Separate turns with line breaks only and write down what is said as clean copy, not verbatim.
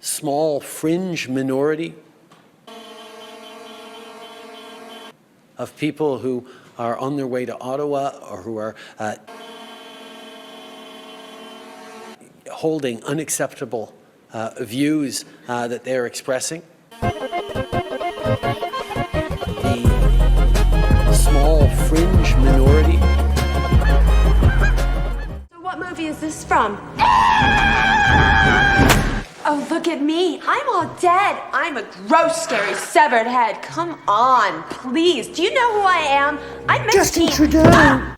small fringe minority of people who are on their way to Ottawa or who are holding unacceptable views that they're expressing. The small fringe minority.
So what movie is this from? Oh, look at me. I'm all dead. I'm a gross, scary, severed head. Come on, please. Do you know who I am? I'm Miss
Justin
Teen.
Trudeau.